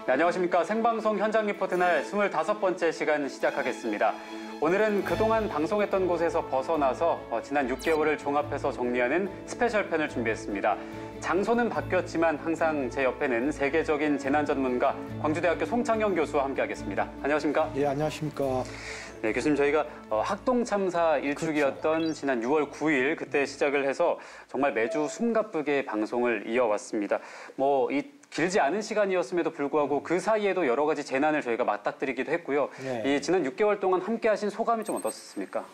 네, 안녕하십니까. 생방송 현장 리포트 날 25번째 시간 시작하겠습니다. 오늘은 그동안 방송했던 곳에서 벗어나서 지난 6개월을 종합해서 정리하는 스페셜 편을 준비했습니다. 장소는 바뀌었지만 항상 제 옆에는 세계적인 재난 전문가 광주대학교 송창영 교수와 함께하겠습니다. 안녕하십니까? 예, 안녕하십니까? 네, 교수님, 저희가 학동 참사 일주기였던 그렇죠. 지난 6월 9일 그때 시작을 해서 정말 매주 숨가쁘게 방송을 이어왔습니다. 길지 않은 시간이었음에도 불구하고 그 사이에도 여러 가지 재난을 저희가 맞닥뜨리기도 했고요. 네. 이 지난 6개월 동안 함께하신 소감이 좀 어떻습니까?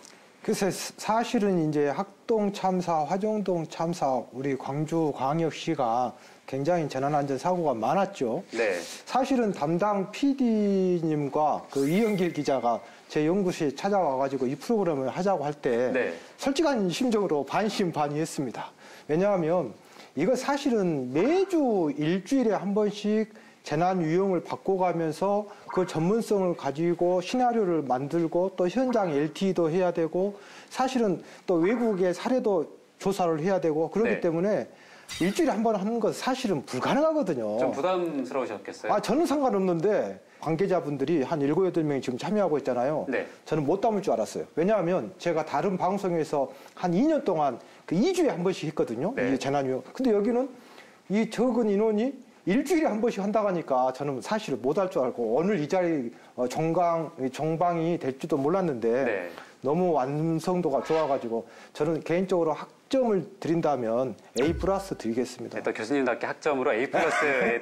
글쎄, 사실은 이제 학동 참사, 화정동 참사, 우리 광주광역시가 굉장히 재난안전 사고가 많았죠. 네. 사실은 담당 PD님과 그 이영길 기자가 제 연구실에 찾아와가지고 이 프로그램을 하자고 할 때 네. 솔직한 심정으로 반신반의했습니다. 왜냐하면 이거 사실은 매주 일주일에 한 번씩 재난 유형을 바꿔가면서 그 전문성을 가지고 시나리오를 만들고 또 현장 LTE도 해야 되고 사실은 또 외국의 사례도 조사를 해야 되고 그렇기 네. 때문에 일주일에 한 번 하는 건 사실은 불가능하거든요. 좀 부담스러우셨겠어요? 저는 상관없는데 관계자분들이 한 7, 8명이 지금 참여하고 있잖아요. 네. 저는 못 담을 줄 알았어요. 왜냐하면 제가 다른 방송에서 한 2년 동안 그 2주에 한 번씩 했거든요. 네. 이 재난유형. 근데 여기는 이 적은 인원이 일주일에 한 번씩 한다고 하니까 저는 사실 못 할 줄 알고 오늘 이 자리 정방이 될지도 몰랐는데 네. 너무 완성도가 좋아가지고 저는 개인적으로 학점을 드린다면 A+ 드리겠습니다. 또 교수님답게 학점으로 A+의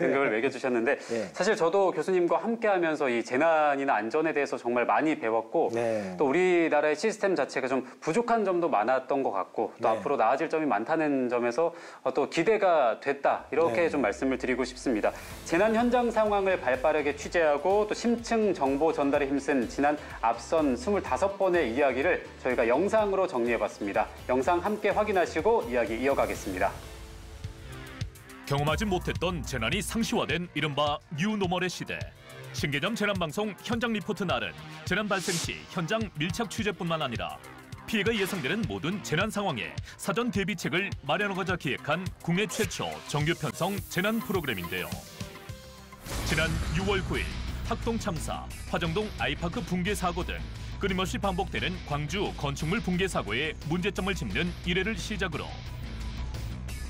등급을 매겨주셨는데 네. 사실 저도 교수님과 함께하면서 이 재난이나 안전에 대해서 정말 많이 배웠고 네. 또 우리나라의 시스템 자체가 좀 부족한 점도 많았던 것 같고 또 네. 앞으로 나아질 점이 많다는 점에서 또 기대가 됐다 이렇게 네. 좀 말씀을 드리고 싶습니다. 재난 현장 상황을 발빠르게 취재하고 또 심층 정보 전달에 힘쓴 지난 앞선 25번의 이야기를 저희가 영상으로 정리해봤습니다. 영상 함께 확인하시고 이야기 이어가겠습니다. 경험하지 못했던 재난이 상시화된 이른바 뉴노멀의 시대. 신개념 재난방송 현장 리포트 날은 재난 발생 시 현장 밀착 취재뿐만 아니라 피해가 예상되는 모든 재난 상황에 사전 대비책을 마련하고자 기획한 국내 최초 정규 편성 재난 프로그램인데요. 지난 6월 9일 학동 참사, 화정동 아이파크 붕괴 사고 등 끊임없이 반복되는 광주 건축물 붕괴 사고의 문제점을 짚는 이래를 시작으로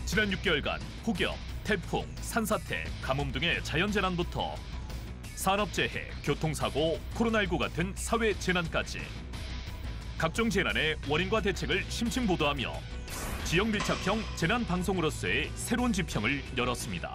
지난 6개월간 폭염, 태풍, 산사태, 가뭄 등의 자연재난부터 산업재해, 교통사고, 코로나19 같은 사회재난까지 각종 재난의 원인과 대책을 심층 보도하며 지역 밀착형 재난방송으로서의 새로운 지평을 열었습니다.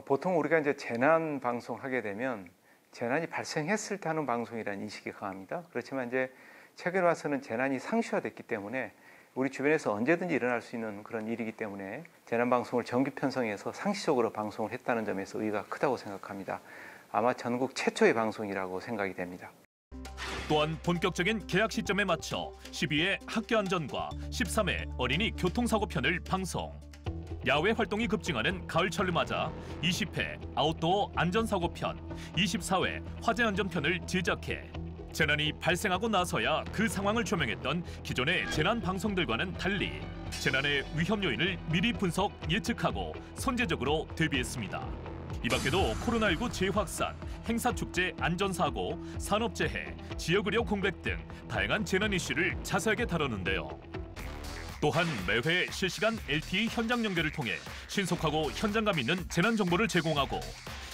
보통 우리가 이제 재난 방송을 하게 되면 재난이 발생했을 때 하는 방송이라는 인식이 강합니다. 그렇지만 이제 최근에 와서는 재난이 상시화됐기 때문에 우리 주변에서 언제든지 일어날 수 있는 그런 일이기 때문에 재난 방송을 정규 편성해서 상시적으로 방송을 했다는 점에서 의의가 크다고 생각합니다. 아마 전국 최초의 방송이라고 생각이 됩니다. 또한 본격적인 개학 시점에 맞춰 12회 학교 안전과 13회 어린이 교통사고 편을 방송. 야외 활동이 급증하는 가을철을 맞아 20회 아웃도어 안전사고 편, 24회 화재 안전 편을 제작해 재난이 발생하고 나서야 그 상황을 조명했던 기존의 재난 방송들과는 달리 재난의 위험 요인을 미리 분석, 예측하고 선제적으로 대비했습니다. 이 밖에도 코로나19 재확산, 행사축제 안전사고, 산업재해, 지역의료 공백 등 다양한 재난 이슈를 자세하게 다루는데요. 또한 매회 실시간 LTE 현장 연결을 통해 신속하고 현장감 있는 재난 정보를 제공하고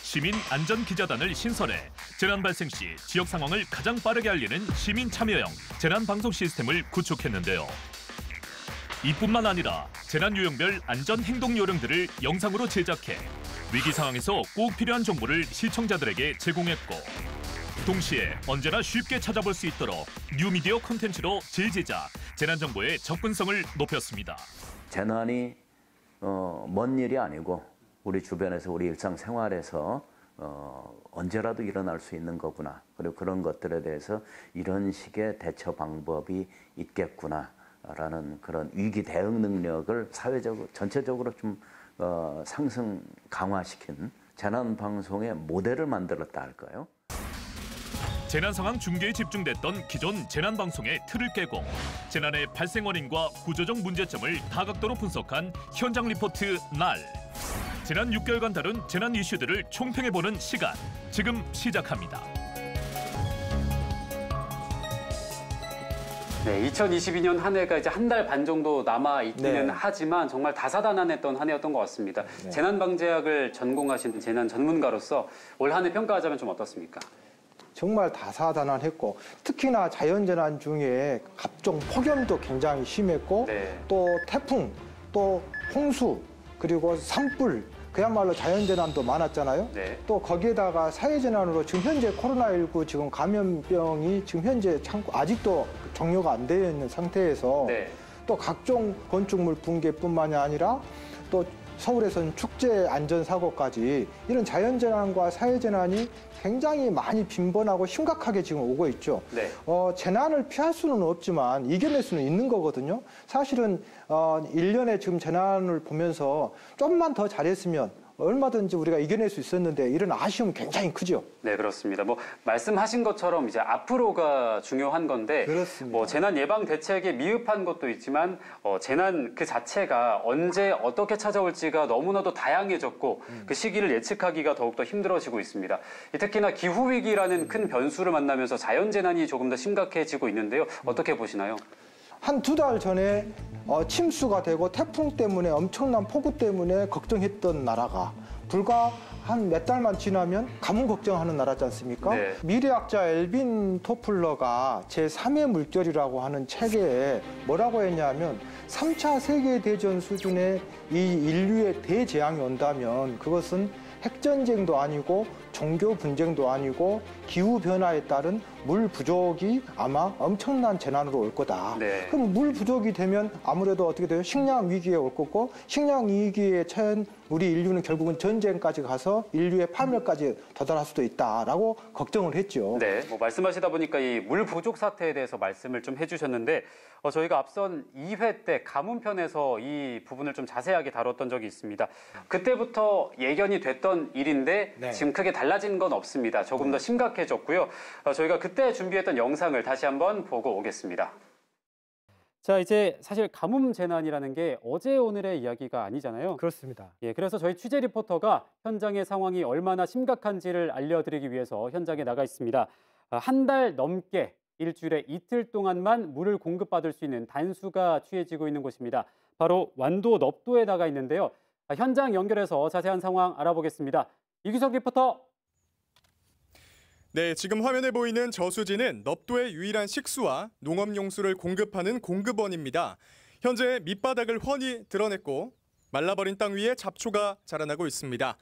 시민 안전 기자단을 신설해 재난 발생 시 지역 상황을 가장 빠르게 알리는 시민 참여형 재난 방송 시스템을 구축했는데요. 이뿐만 아니라 재난 유형별 안전 행동 요령들을 영상으로 제작해 위기 상황에서 꼭 필요한 정보를 시청자들에게 제공했고 동시에 언제나 쉽게 찾아볼 수 있도록 뉴미디어 콘텐츠로 재제작, 재난 정보의 접근성을 높였습니다. 재난이 먼 일이 아니고 우리 주변에서 우리 일상생활에서 언제라도 일어날 수 있는 거구나. 그리고 그런 것들에 대해서 이런 식의 대처 방법이 있겠구나라는 그런 위기 대응 능력을 사회적으로 전체적으로 좀 상승 강화시킨 재난 방송의 모델을 만들었다 할까요? 재난 상황 중계에 집중됐던 기존 재난 방송의 틀을 깨고 재난의 발생 원인과 구조적 문제점을 다각도로 분석한 현장 리포트 날. 지난 6개월간 다룬 재난 이슈들을 총평해보는 시간, 지금 시작합니다. 네, 2022년 한 해가 이제 한 달 반 정도 남아 있기는 하지만 정말 다사다난했던 한 해였던 것 같습니다. 재난방재학을 전공하신 재난 전문가로서 올 한 해 평가하자면 좀 어떻습니까? 정말 다사다난했고 특히나 자연재난 중에 각종 폭염도 굉장히 심했고 또 태풍, 또 홍수, 그리고 산불, 그야말로 자연재난도 많았잖아요. 또 거기에다가 사회재난으로 지금 현재 코로나19 지금 감염병이 지금 현재 아직도 종료가 안 되어 있는 상태에서 또 각종 건축물 붕괴뿐만이 아니라 또 서울에서는 축제 안전사고까지 이런 자연재난과 사회재난이 굉장히 많이 빈번하고 심각하게 지금 오고 있죠. 재난을 피할 수는 없지만 이겨낼 수는 있는 거거든요. 사실은 1년에 지금 재난을 보면서 좀만 더 잘했으면 얼마든지 우리가 이겨낼 수 있었는데 이런 아쉬움은 굉장히 크죠. 네, 그렇습니다. 뭐 말씀하신 것처럼 이제 앞으로가 중요한 건데, 뭐 재난 예방 대책에 미흡한 것도 있지만 재난 그 자체가 언제 어떻게 찾아올지가 너무나도 다양해졌고 그 시기를 예측하기가 더욱더 힘들어지고 있습니다. 특히나 기후 위기라는 큰 변수를 만나면서 자연 재난이 조금 더 심각해지고 있는데요. 어떻게 보시나요? 한 2달 전에 침수가 되고 태풍 때문에 엄청난 폭우 때문에 걱정했던 나라가 불과 한 몇 달만 지나면 가뭄 걱정하는 나라지 않습니까? 미래학자 엘빈 토플러가 제3의 물결이라고 하는 책에 뭐라고 했냐면 3차 세계대전 수준의 이 인류의 대재앙이 온다면 그것은 핵전쟁도 아니고 종교 분쟁도 아니고 기후변화에 따른 물 부족이 아마 엄청난 재난으로 올 거다. 그럼 물 부족이 되면 아무래도 어떻게 돼요? 식량 위기에 올 거고 식량 위기에 처한 우리 인류는 결국은 전쟁까지 가서 인류의 파멸까지 도달할 수도 있다라고 걱정을 했죠. 네, 뭐 말씀하시다 보니까 이 물 부족 사태에 대해서 말씀을 좀 해주셨는데 저희가 앞선 2회 때 가뭄편에서 이 부분을 좀 자세하게 다뤘던 적이 있습니다. 그때부터 예견이 됐던 일인데 지금 크게 달라진 건 없습니다. 조금 더 심각해졌고요. 저희가 그때 준비했던 영상을 다시 한번 보고 오겠습니다. 자, 이제 사실 가뭄 재난이라는 게 어제 오늘의 이야기가 아니잖아요. 그렇습니다. 예, 그래서 저희 취재 리포터가 현장의 상황이 얼마나 심각한지를 알려드리기 위해서 현장에 나가 있습니다. 한 달 넘게 일주일에 이틀 동안만 물을 공급받을 수 있는 단수가 취해지고 있는 곳입니다. 바로 완도 넙도에 나가 있는데요. 현장 연결해서 자세한 상황 알아보겠습니다. 이규석 리포터. 네, 지금 화면에 보이는 저수지는 넙도의 유일한 식수와 농업용수를 공급하는 공급원입니다. 현재 밑바닥을 훤히 드러냈고 말라버린 땅 위에 잡초가 자라나고 있습니다.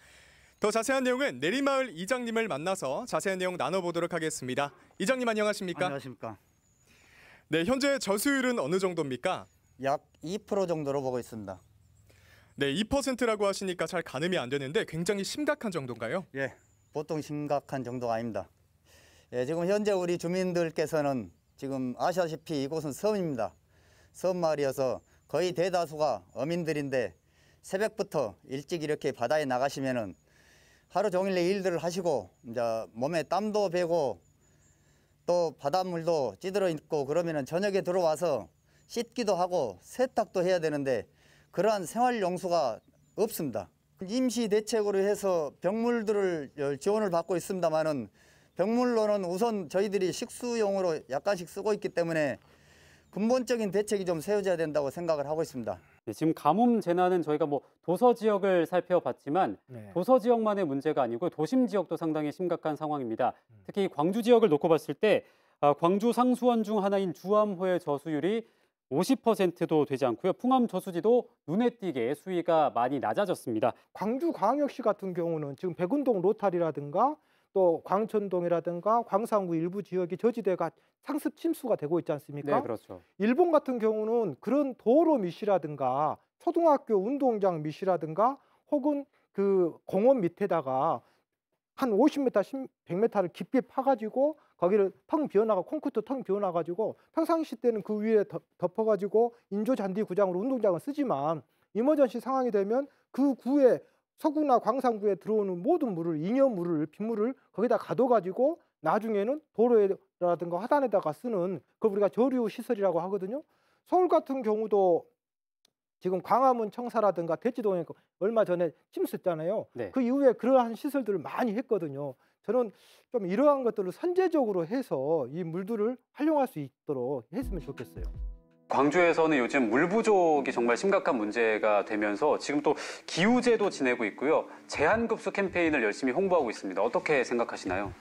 더 자세한 내용은 내리마을 이장님을 만나서 자세한 내용 나눠보도록 하겠습니다. 이장님 안녕하십니까? 안녕하십니까? 네, 현재 저수율은 어느 정도입니까? 약 2% 정도로 보고 있습니다. 네, 2%라고 하시니까 잘 가늠이 안 되는데 굉장히 심각한 정도인가요? 예, 보통 심각한 정도가 아닙니다. 예, 지금 현재 우리 주민들께서는 지금 아시다시피 이곳은 섬입니다. 섬마을이어서 거의 대다수가 어민들인데 새벽부터 일찍 이렇게 바다에 나가시면은 하루 종일 일들을 하시고 이제 몸에 땀도 배고 또 바닷물도 찌들어 있고 그러면은 저녁에 들어와서 씻기도 하고 세탁도 해야 되는데 그러한 생활 용수가 없습니다. 임시 대책으로 해서 병물들을 지원을 받고 있습니다만은 병물로는 우선 저희들이 식수용으로 약간씩 쓰고 있기 때문에 근본적인 대책이 좀 세워져야 된다고 생각을 하고 있습니다. 네, 지금 가뭄 재난은 저희가 뭐 도서 지역을 살펴봤지만 도서 지역만의 문제가 아니고 도심 지역도 상당히 심각한 상황입니다. 특히 광주 지역을 놓고 봤을 때 광주 상수원 중 하나인 주암호의 저수율이 50%도 되지 않고요. 풍암 저수지도 눈에 띄게 수위가 많이 낮아졌습니다. 광주광역시 같은 경우는 지금 백운동 로탈이라든가 또 광천동이라든가 광산구 일부 지역이 저지대가 상습 침수가 되고 있지 않습니까? 네, 그렇죠. 일본 같은 경우는 그런 도로 밑이라든가 초등학교 운동장 밑이라든가 혹은 그 공원 밑에다가 한 50m, 100m를 깊게 파가지고 거기를 텅 비워나가 콘크리트 텅 비워놔가지고 평상시 때는 그 위에 덮어가지고 인조잔디 구장으로 운동장을 쓰지만 이머전시 상황이 되면 그 구에 서구나 광산구에 들어오는 모든 물을 잉여물을 빗물을 거기다 가둬가지고 나중에는 도로라든가 화단에다가 쓰는 그 우리가 저류 시설이라고 하거든요. 서울 같은 경우도 지금 광화문 청사라든가 대치동에 얼마 전에 침수했잖아요. 네. 그 이후에 그러한 시설들을 많이 했거든요. 저는 좀 이러한 것들을 선제적으로 해서 이 물들을 활용할 수 있도록 했으면 좋겠어요. 광주에서는 요즘 물 부족이 정말 심각한 문제가 되면서 지금 또 기우제도 지내고 있고요. 제한급수 캠페인을 열심히 홍보하고 있습니다. 어떻게 생각하시나요?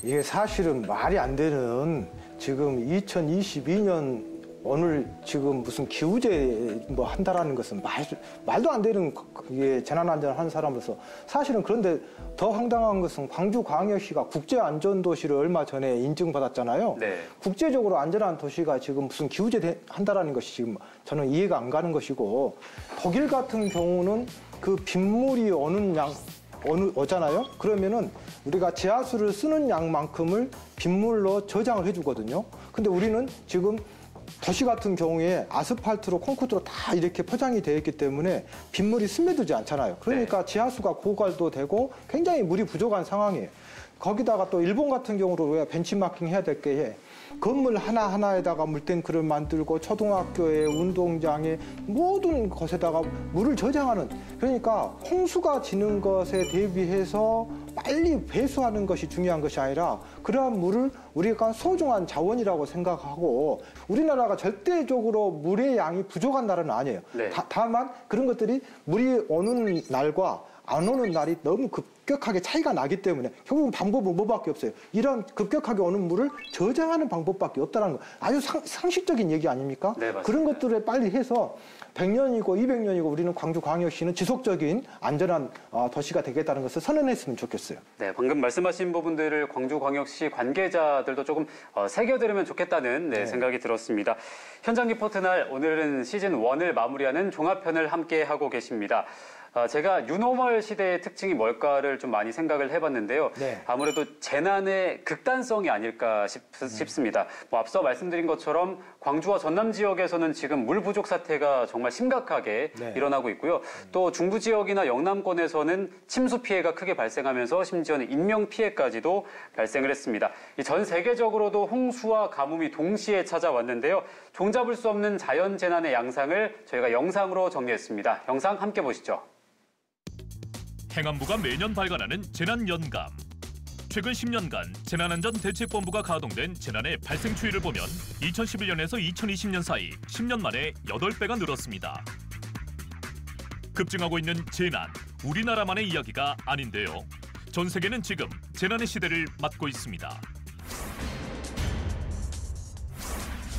이게 사실은 말이 안 되는 지금 2022년 오늘 지금 무슨 기우제 뭐 한다라는 것은 말도 안 되는 이게 재난안전하는 사람으로서 사실은. 그런데 더 황당한 것은 광주광역시가 국제안전도시를 얼마 전에 인증받았잖아요. 네. 국제적으로 안전한 도시가 지금 무슨 기우제 한다라는 것이 지금 저는 이해가 안 가는 것이고, 독일 같은 경우는 그 빗물이 오잖아요. 그러면은 우리가 지하수를 쓰는 양만큼을 빗물로 저장을 해주거든요. 근데 우리는 지금 도시 같은 경우에 아스팔트로 콘크리트로 다 이렇게 포장이 되어 있기 때문에 빗물이 스며들지 않잖아요. 그러니까 지하수가 고갈도 되고 굉장히 물이 부족한 상황이에요. 거기다가 또 일본 같은 경우로 우리가 벤치마킹 해야 될 게 건물 하나하나에다가 물탱크를 만들고 초등학교에 운동장에 모든 것에다가 물을 저장하는, 그러니까 홍수가 지는 것에 대비해서 빨리 배수하는 것이 중요한 것이 아니라 그러한 물을 우리가 소중한 자원이라고 생각하고, 우리나라가 절대적으로 물의 양이 부족한 나라는 아니에요. 네. 다만 그런 것들이 물이 오는 날과 안 오는 날이 너무 급격하게 차이가 나기 때문에 결국은 방법은 뭐밖에 없어요. 이런 급격하게 오는 물을 저장하는 방법밖에 없다는 거. 아주 상식적인 얘기 아닙니까? 네, 맞습니다. 그런 것들을 빨리 해서 100년이고 200년이고 우리는 광주광역시는 지속적인 안전한 도시가 되겠다는 것을 선언했으면 좋겠어요. 네, 방금 말씀하신 부분들을 광주광역시 관계자들도 조금 새겨들으면 좋겠다는 생각이 들었습니다. 현장 리포트 날 오늘은 시즌 1을 마무리하는 종합편을 함께 하고 계십니다. 제가 뉴노멀 시대의 특징이 뭘까를 좀 많이 생각을 해봤는데요. 네. 아무래도 재난의 극단성이 아닐까 싶습니다. 뭐 앞서 말씀드린 것처럼 광주와 전남 지역에서는 지금 물 부족 사태가 정말 심각하게 일어나고 있고요. 또 중부 지역이나 영남권에서는 침수 피해가 크게 발생하면서 심지어는 인명 피해까지도 발생을 했습니다. 전 세계적으로도 홍수와 가뭄이 동시에 찾아왔는데요. 종잡을 수 없는 자연 재난의 양상을 저희가 영상으로 정리했습니다. 영상 함께 보시죠. 행안부가 매년 발간하는 재난연감. 최근 10년간 재난안전대책본부가 가동된 재난의 발생 추이를 보면 2011년에서 2020년 사이 10년 만에 8배가 늘었습니다. 급증하고 있는 재난, 우리나라만의 이야기가 아닌데요. 전 세계는 지금 재난의 시대를 맞고 있습니다.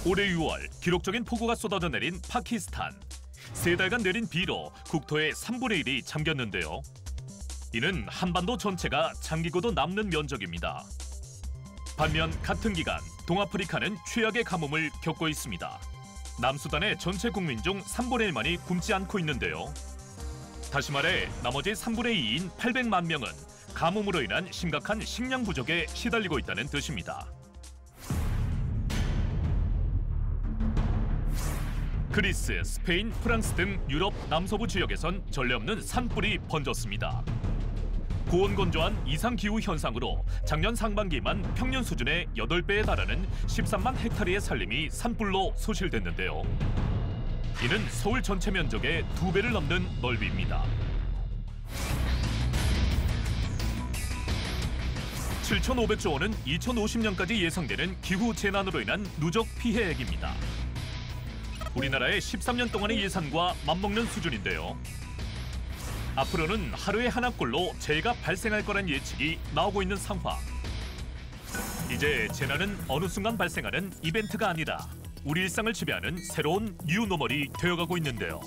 올해 6월 기록적인 폭우가 쏟아져 내린 파키스탄. 3달간 내린 비로 국토의 3분의 1이 잠겼는데요. 이는 한반도 전체가 잠기고도 남는 면적입니다. 반면 같은 기간 동아프리카는 최악의 가뭄을 겪고 있습니다. 남수단의 전체 국민 중 3분의 1만이 굶지 않고 있는데요. 다시 말해 나머지 3분의 2인 800만 명은 가뭄으로 인한 심각한 식량 부족에 시달리고 있다는 뜻입니다. 그리스, 스페인, 프랑스 등 유럽 남서부 지역에선 전례 없는 산불이 번졌습니다. 고온건조한 이상기후 현상으로 작년 상반기만 평년 수준의 8배에 달하는 13만 헥타르의 산림이 산불로 소실됐는데요. 이는 서울 전체 면적의 2배를 넘는 넓이입니다. 7,500조 원은 2050년까지 예상되는 기후 재난으로 인한 누적 피해액입니다. 우리나라의 13년 동안의 예산과 맞먹는 수준인데요. 앞으로는 하루에 하나꼴로 재해가 발생할 거란 예측이 나오고 있는 상황. 이제 재난은 어느 순간 발생하는 이벤트가 아니라 우리 일상을 지배하는 새로운 뉴노멀이 되어가고 있는데요.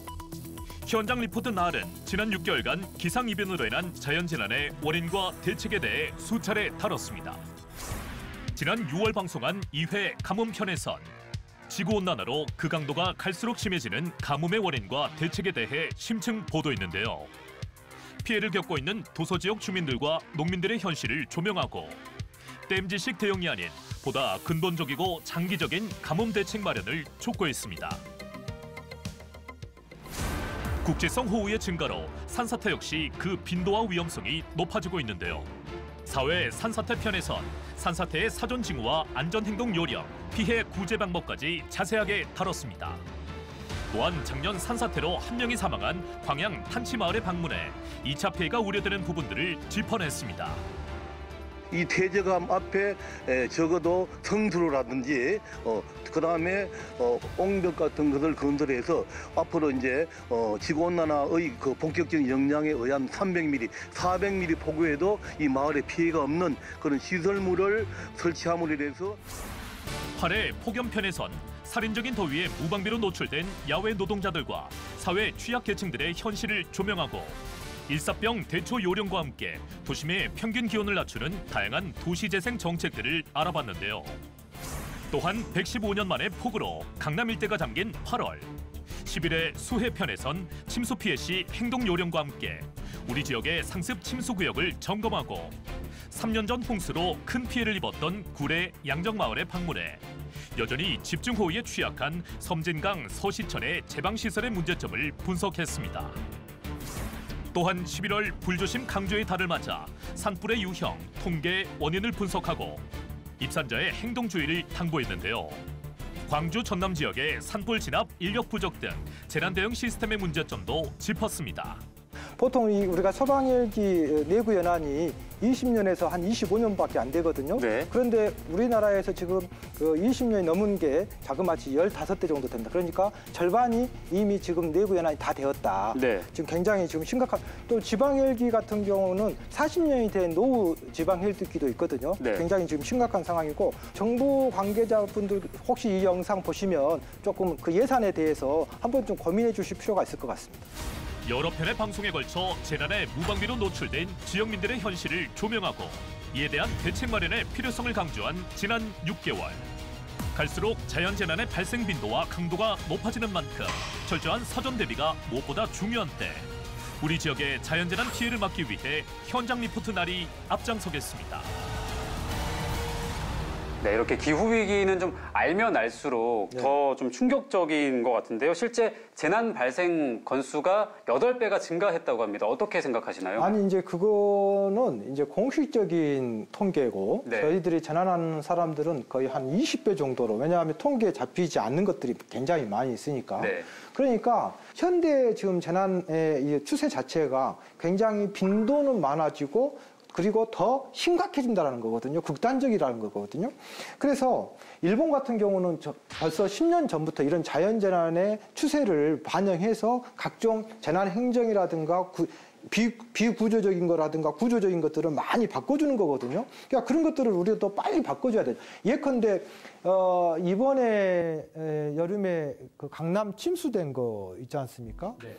현장 리포트 나을은 지난 6개월간 기상이변으로 인한 자연재난의 원인과 대책에 대해 수차례 다뤘습니다. 지난 6월 방송한 2회 가뭄편에선 지구온난화로 그 강도가 갈수록 심해지는 가뭄의 원인과 대책에 대해 심층 보도했는데요. 피해를 겪고 있는 도서지역 주민들과 농민들의 현실을 조명하고 땜질식 대응이 아닌 보다 근본적이고 장기적인 가뭄 대책 마련을 촉구했습니다. 국제성 호우의 증가로 산사태 역시 그 빈도와 위험성이 높아지고 있는데요. 4회 산사태 편에선 산사태의 사전 징후와 안전행동 요령, 피해 구제 방법까지 자세하게 다뤘습니다. 또한 작년 산사태로 한 명이 사망한 광양 탄치마을에 방문해 2차 피해가 우려되는 부분들을 짚어냈습니다. 이 퇴적암 앞에 적어도 성수로라든지 그다음에 옹벽 같은 것을 건설해서 앞으로 이제 지구온난화의 그 본격적인 영향에 의한 300mm, 400mm 폭우에도 이 마을에 피해가 없는 그런 시설물을 설치함으로 인해서 8회 폭염편에선 살인적인 더위에 무방비로 노출된 야외 노동자들과 사회 취약계층들의 현실을 조명하고 일사병 대처 요령과 함께 도심의 평균 기온을 낮추는 다양한 도시재생 정책들을 알아봤는데요. 또한 115년 만의 폭우로 강남 일대가 잠긴 8월 10일의 수해편에선 침수 피해 시 행동 요령과 함께 우리 지역의 상습 침수 구역을 점검하고 3년 전 홍수로 큰 피해를 입었던 구례 양정마을에 방문해 여전히 집중호우에 취약한 섬진강 서시천의 제방시설의 문제점을 분석했습니다. 또한 11월 불조심 강조의 달을 맞아 산불의 유형, 통계, 원인을 분석하고 입산자의 행동 주의를 당부했는데요. 광주 전남 지역의 산불 진압, 인력 부족 등 재난 대응 시스템의 문제점도 짚었습니다. 보통 우리가 소방헬기 내구 연한이 20년에서 한 25년밖에 안 되거든요. 네. 그런데 우리나라에서 지금 그 20년이 넘은 게 자그마치 15대 정도 됩니다. 그러니까 절반이 이미 지금 내구 연한이 다 되었다. 네. 지금 굉장히 지금 심각한. 또 지방헬기 같은 경우는 40년이 된 노후 지방헬기도 있거든요. 네. 굉장히 지금 심각한 상황이고 정부 관계자분들 혹시 이 영상 보시면 조금 그 예산에 대해서 한번 좀 고민해 주실 필요가 있을 것 같습니다. 여러 편의 방송에 걸쳐 재난에 무방비로 노출된 지역민들의 현실을 조명하고 이에 대한 대책 마련의 필요성을 강조한 지난 6개월. 갈수록 자연재난의 발생 빈도와 강도가 높아지는 만큼 철저한 사전 대비가 무엇보다 중요한 때 우리 지역의 자연재난 피해를 막기 위해 현장 리포트 날이 앞장서겠습니다. 네, 이렇게 기후위기는 좀 알면 알수록 더 좀 충격적인 것 같은데요. 실제 재난 발생 건수가 8배가 증가했다고 합니다. 어떻게 생각하시나요? 아니, 이제 그거는 이제 공식적인 통계고 저희들이 재난하는 사람들은 거의 한 20배 정도로, 왜냐하면 통계에 잡히지 않는 것들이 굉장히 많이 있으니까. 그러니까 현대 지금 재난의 추세 자체가 굉장히 빈도는 많아지고 그리고 더 심각해진다는 거거든요. 극단적이라는 거거든요. 그래서 일본 같은 경우는 벌써 10년 전부터 이런 자연재난의 추세를 반영해서 각종 재난 행정이라든가 비구조적인 거라든가 구조적인 것들을 많이 바꿔주는 거거든요. 그러니까 그런 것들을 우리가 또 빨리 바꿔줘야 돼요. 예컨대 이번에 여름에 그 강남 침수된 거 있지 않습니까? 네.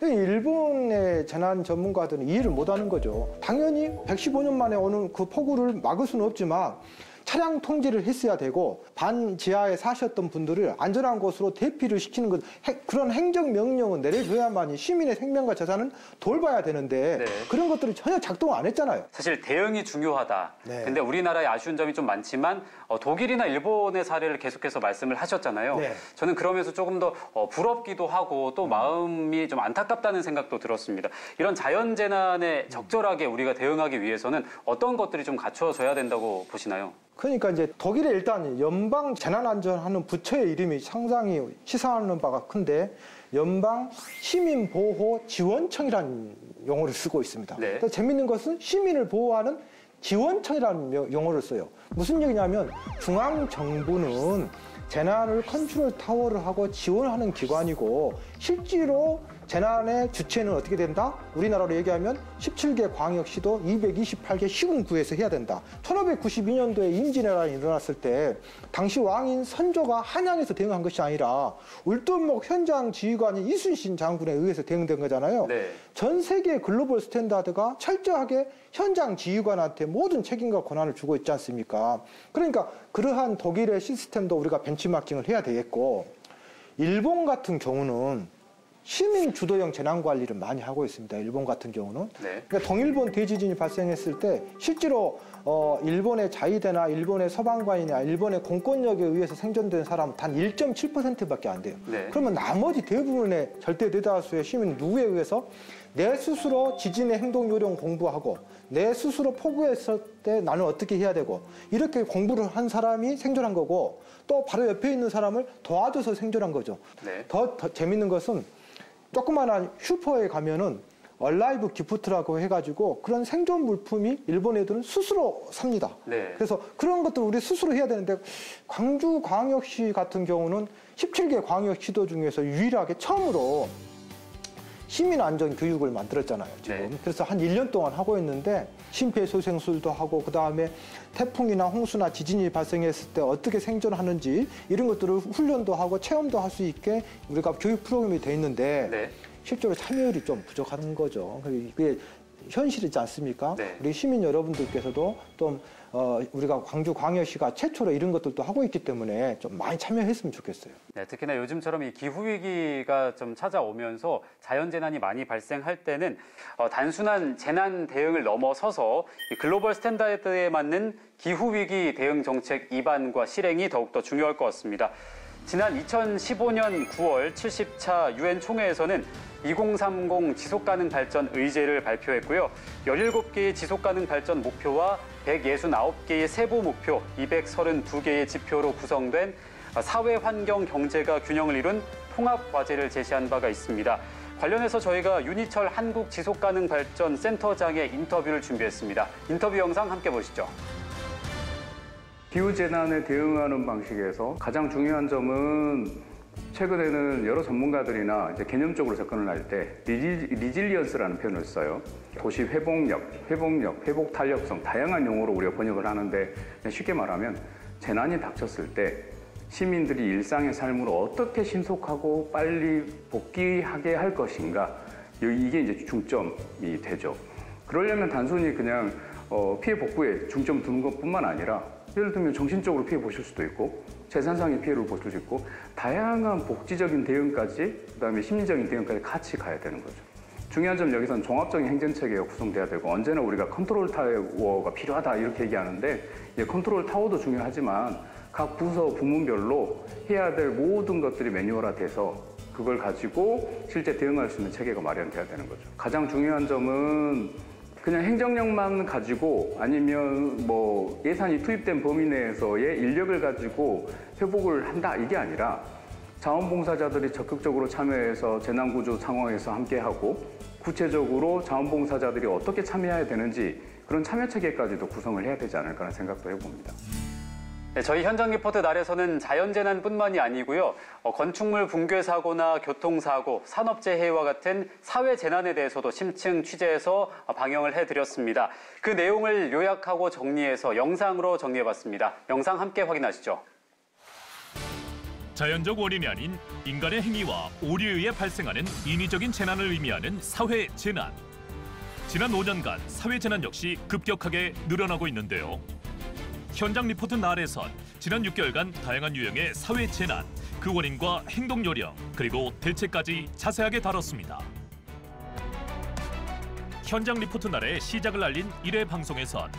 일본의 재난 전문가들은 이해를 못하는 거죠. 당연히 115년 만에 오는 그 폭우를 막을 수는 없지만 차량 통제를 했어야 되고 반지하에 사셨던 분들을 안전한 곳으로 대피를 시키는 그런 행정명령은 내려줘야만이 시민의 생명과 재산은 돌봐야 되는데 그런 것들을 전혀 작동 안 했잖아요. 사실 대응이 중요하다. 근데 우리나라에 아쉬운 점이 좀 많지만 독일이나 일본의 사례를 계속해서 말씀을 하셨잖아요. 저는 그러면서 조금 더 부럽기도 하고 또 마음이 좀 안타깝다는 생각도 들었습니다. 이런 자연재난에 적절하게 우리가 대응하기 위해서는 어떤 것들이 좀 갖춰져야 된다고 보시나요? 그러니까 이제 독일에 일단 연방 재난안전하는 부처의 이름이 상당히 시사하는 바가 큰데 연방 시민보호지원청이라는 용어를 쓰고 있습니다. 또 재밌는 것은 시민을 보호하는 지원청이라는 용어를 써요. 무슨 얘기냐면 중앙정부는 재난을 컨트롤 타워를 하고 지원하는 기관이고 실제로 재난의 주체는 어떻게 된다? 우리나라로 얘기하면 17개 광역시도 228개 시군구에서 해야 된다. 1592년도에 임진왜란이 일어났을 때 당시 왕인 선조가 한양에서 대응한 것이 아니라 울돌목 현장 지휘관인 이순신 장군에 의해서 대응된 거잖아요. 전 세계 글로벌 스탠다드가 철저하게 현장 지휘관한테 모든 책임과 권한을 주고 있지 않습니까? 그러니까 그러한 독일의 시스템도 우리가 벤치마킹을 해야 되겠고 일본 같은 경우는 시민 주도형 재난 관리를 많이 하고 있습니다. 일본 같은 경우는. 그러니까 동일본 대지진이 발생했을 때 실제로 일본의 자위대나 일본의 서방관이나 일본의 공권력에 의해서 생존된 사람 단 1.7%밖에 안 돼요. 그러면 나머지 대부분의 절대 대다수의 시민 누구에 의해서 내 스스로 지진의 행동 요령 공부하고 내 스스로 폭우했을 때 나는 어떻게 해야 되고 이렇게 공부를 한 사람이 생존한 거고 또 바로 옆에 있는 사람을 도와줘서 생존한 거죠. 더 재밌는 것은 조그마한 슈퍼에 가면은 얼라이브 기프트라고 해가지고 그런 생존 물품이 일본 애들은 스스로 삽니다. 그래서 그런 것도 우리 스스로 해야 되는데 광주광역시 같은 경우는 17개 광역시도 중에서 유일하게 처음으로 시민안전교육을 만들었잖아요, 지금. 그래서 한 1년 동안 하고 있는데 심폐소생술도 하고 그다음에 태풍이나 홍수나 지진이 발생했을 때 어떻게 생존하는지 이런 것들을 훈련도 하고 체험도 할 수 있게 우리가 교육 프로그램이 돼 있는데 실제로 참여율이 좀 부족한 거죠. 그게 현실이지 않습니까? 우리 시민 여러분들께서도 좀 우리가 광주광역시가 최초로 이런 것들도 하고 있기 때문에 좀 많이 참여했으면 좋겠어요. 특히나 요즘처럼 이 기후위기가 좀 찾아오면서 자연재난이 많이 발생할 때는 단순한 재난 대응을 넘어서서 이 글로벌 스탠다드에 맞는 기후위기 대응 정책 입안과 실행이 더욱더 중요할 것 같습니다. 지난 2015년 9월 70차 유엔 총회에서는 2030 지속가능 발전 의제를 발표했고요. 17개의 지속가능 발전 목표와 169개의 세부 목표, 232개의 지표로 구성된 사회, 환경, 경제가 균형을 이룬 통합 과제를 제시한 바가 있습니다. 관련해서 저희가 윤희철 한국지속가능발전센터장의 인터뷰를 준비했습니다. 인터뷰 영상 함께 보시죠. 기후재난에 대응하는 방식에서 가장 중요한 점은 최근에는 여러 전문가들이나 이제 개념적으로 접근을 할 때 리질리언스라는 표현을 써요. 도시 회복력, 회복 탄력성, 다양한 용어로 우리가 번역을 하는데 쉽게 말하면 재난이 닥쳤을 때 시민들이 일상의 삶으로 어떻게 신속하고 빨리 복귀하게 할 것인가, 이게 이제 중점이 되죠. 그러려면 단순히 그냥 피해 복구에 중점 두는 것뿐만 아니라 예를 들면 정신적으로 피해 보실 수도 있고 재산상의 피해를 보실 수 있고 다양한 복지적인 대응까지 그다음에 심리적인 대응까지 같이 가야 되는 거죠. 중요한 점 여기서는 종합적인 행정체계가 구성돼야 되고 언제나 우리가 컨트롤 타워가 필요하다 이렇게 얘기하는데 컨트롤 타워도 중요하지만 각 부서 부문별로 해야 될 모든 것들이 매뉴얼화돼서 그걸 가지고 실제 대응할 수 있는 체계가 마련돼야 되는 거죠. 가장 중요한 점은 그냥 행정력만 가지고 아니면 뭐 예산이 투입된 범위 내에서의 인력을 가지고 회복을 한다 이게 아니라 자원봉사자들이 적극적으로 참여해서 재난구조 상황에서 함께하고 구체적으로 자원봉사자들이 어떻게 참여해야 되는지 그런 참여체계까지도 구성을 해야 되지 않을까라는 생각도 해봅니다. 저희 현장 리포트 날에서는 자연재난뿐만이 아니고요. 건축물 붕괴 사고나 교통사고, 산업재해와 같은 사회재난에 대해서도 심층 취재해서 방영을 해드렸습니다. 그 내용을 요약하고 정리해서 영상으로 정리해봤습니다. 영상 함께 확인하시죠. 자연적 원인이 아닌 인간의 행위와 오류에 의해 발생하는 인위적인 재난을 의미하는 사회재난. 지난 5년간 사회재난 역시 급격하게 늘어나고 있는데요. 현장 리포트 날에선 지난 6개월간 다양한 유형의 사회재난, 그 원인과 행동 요령, 그리고 대책까지 자세하게 다뤘습니다. 현장 리포트 날의 시작을 알린 1회 방송에선